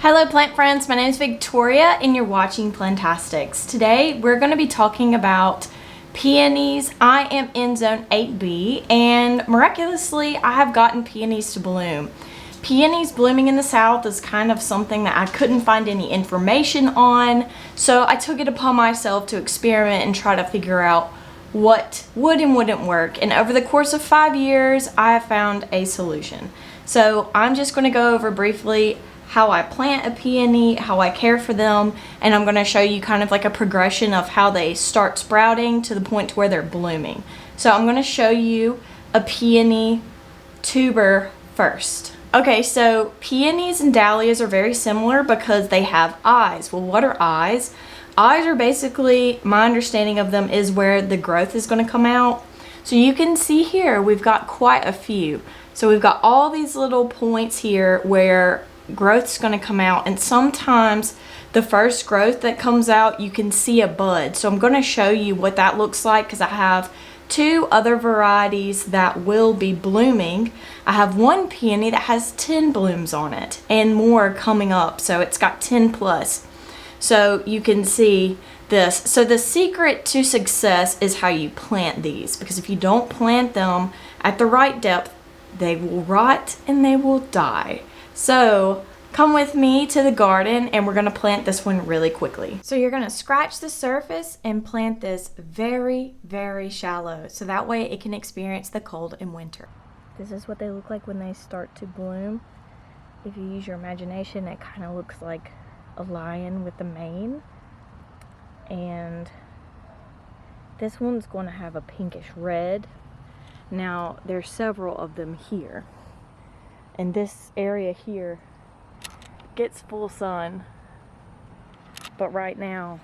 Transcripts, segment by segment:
Hello plant friends, my name is Victoria and you're watching Plantastics. Today we're going to be talking about peonies. I am in zone 8B and miraculously I have gotten peonies to bloom. Peonies blooming in the south is kind of something that I couldn't find any information on, so I took it upon myself to experiment and try to figure out what would and wouldn't work, and over the course of 5 years I have found a solution. So I'm just going to go over briefly how I plant a peony, how I care for them, and I'm going to show you kind of like a progression of how they start sprouting to the point to where they're blooming. So I'm going to show you a peony tuber first. Okay, so peonies and dahlias are very similar because they have eyes. Well, what are eyes? Eyes are basically, my understanding of them is where the growth is going to come out. So you can see here we've got quite a few. So we've got all these little points here where growth's going to come out, and sometimes the first growth that comes out you can see a bud. So I'm going to show you what that looks like because I have two other varieties that will be blooming. I have one peony that has 10 blooms on it and more coming up, so it's got 10 plus. So you can see this. So the secret to success is how you plant these, because if you don't plant them at the right depth, they will rot and they will die. So come with me to the garden and we're going to plant this one really quickly. So you're going to scratch the surface and plant this very, very shallow, so that way it can experience the cold in winter. This is what they look like when they start to bloom. If you use your imagination, it kind of looks like a lion with a mane. And this one's going to have a pinkish red. Now there's several of them here. And this area here gets full sun, but right now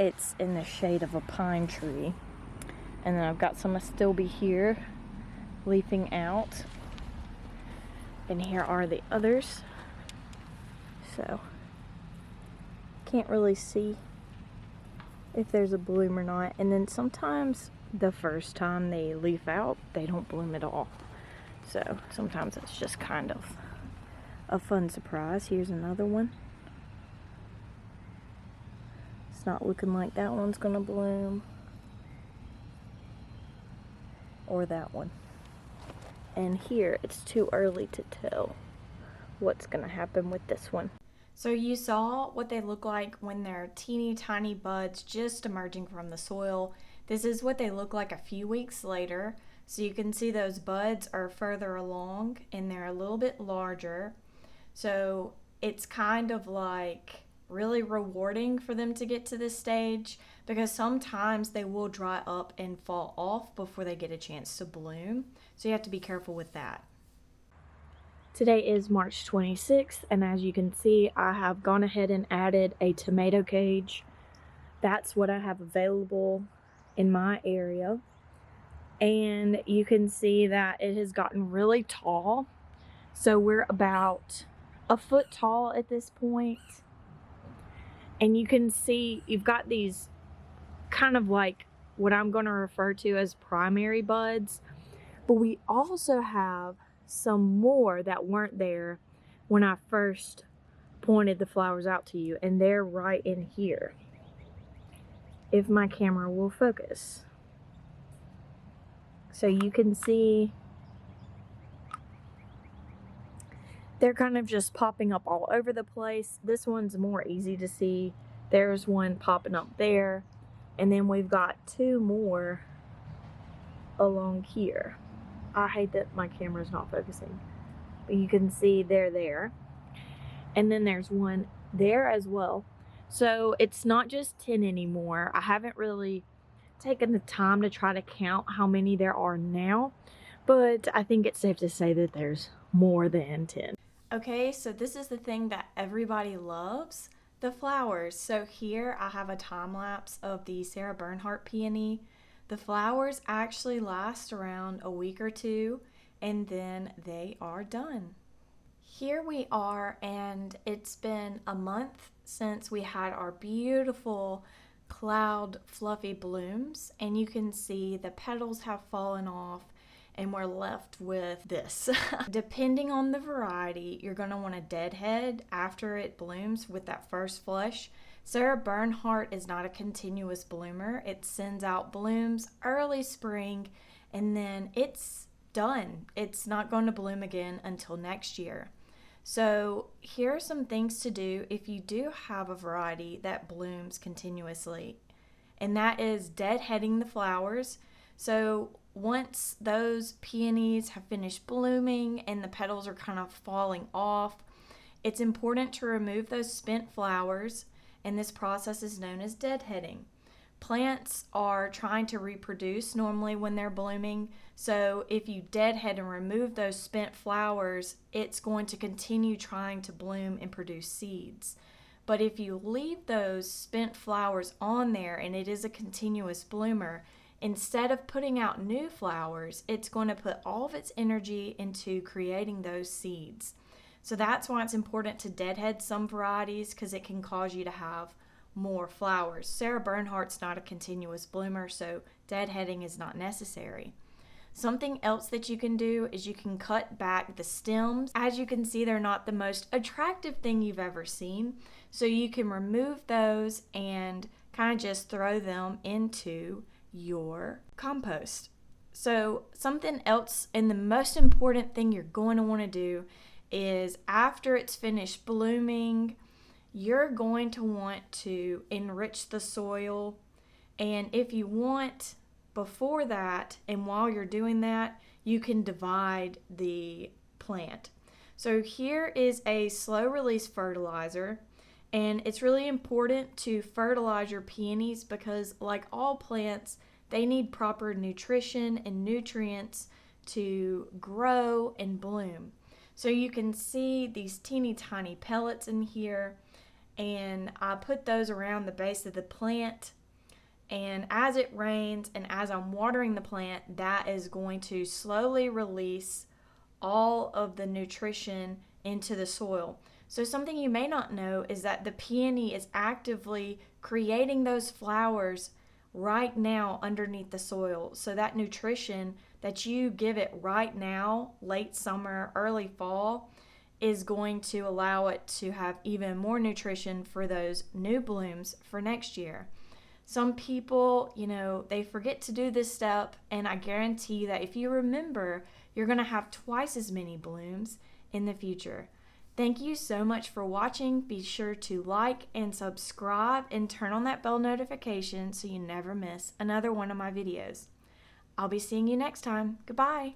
it's in the shade of a pine tree. And then I've got some astilbe here leafing out, and here are the others. So can't really see if there's a bloom or not. And then sometimes the first time they leaf out, they don't bloom at all. So sometimes it's just kind of a fun surprise. Here's another one. It's not looking like that one's gonna bloom, or that one. And here it's too early to tell what's gonna happen with this one. So you saw what they look like when they're teeny tiny buds just emerging from the soil. This is what they look like a few weeks later. So you can see those buds are further along and they're a little bit larger. So it's kind of like really rewarding for them to get to this stage, because sometimes they will dry up and fall off before they get a chance to bloom. So you have to be careful with that. Today is March 26th, and as you can see, I have gone ahead and added a tomato cage. That's what I have available in my area. And you can see that it has gotten really tall. So we're about a foot tall at this point. And you can see you've got these kind of like what I'm going to refer to as primary buds. But we also have some more that weren't there when I first pointed the flowers out to you. And they're right in here, if my camera will focus. So you can see they're kind of just popping up all over the place. This one's more easy to see. There's one popping up there. And then we've got two more along here. I hate that my camera's not focusing. But you can see they're there. And then there's one there as well. So it's not just 10 anymore. I haven't really taken the time to try to count how many there are now, but I think it's safe to say that there's more than 10. Okay, so this is the thing that everybody loves, the flowers. So here I have a time lapse of the Sarah Burnhardt peony. The flowers actually last around a week or two, and then they are done. Here we are, and it's been a month since we had our beautiful cloud fluffy blooms, and you can see the petals have fallen off and we're left with this. Depending on the variety, you're going to want to deadhead after it blooms with that first flush. Sarah Burnhardt is not a continuous bloomer. It sends out blooms early spring and then it's done. It's not going to bloom again until next year. So here are some things to do if you do have a variety that blooms continuously, and that is deadheading the flowers. So once those peonies have finished blooming and the petals are kind of falling off, it's important to remove those spent flowers, and this process is known as deadheading. Plants are trying to reproduce normally when they're blooming, so if you deadhead and remove those spent flowers, it's going to continue trying to bloom and produce seeds. But if you leave those spent flowers on there and it is a continuous bloomer, instead of putting out new flowers, it's going to put all of its energy into creating those seeds. So that's why it's important to deadhead some varieties, because it can cause you to have more flowers. Sarah Bernhardt's not a continuous bloomer, so deadheading is not necessary. Something else that you can do is you can cut back the stems. As you can see, they're not the most attractive thing you've ever seen, so you can remove those and kind of just throw them into your compost. So something else, and the most important thing you're going to want to do, is after it's finished blooming, you're going to want to enrich the soil. And if you want, before that and while you're doing that, you can divide the plant. So here is a slow release fertilizer, and it's really important to fertilize your peonies because, like all plants, they need proper nutrition and nutrients to grow and bloom. So you can see these teeny tiny pellets in here, and I put those around the base of the plant, and as it rains and as I'm watering the plant, that is going to slowly release all of the nutrition into the soil. So something you may not know is that the peony is actively creating those flowers right now underneath the soil. So that nutrition that you give it right now, late summer, early fall, is going to allow it to have even more nutrition for those new blooms for next year. Some people, they forget to do this step, and I guarantee that if you remember, you're going to have twice as many blooms in the future. Thank you so much for watching. Be sure to like and subscribe and turn on that bell notification so you never miss another one of my videos. I'll be seeing you next time. Goodbye.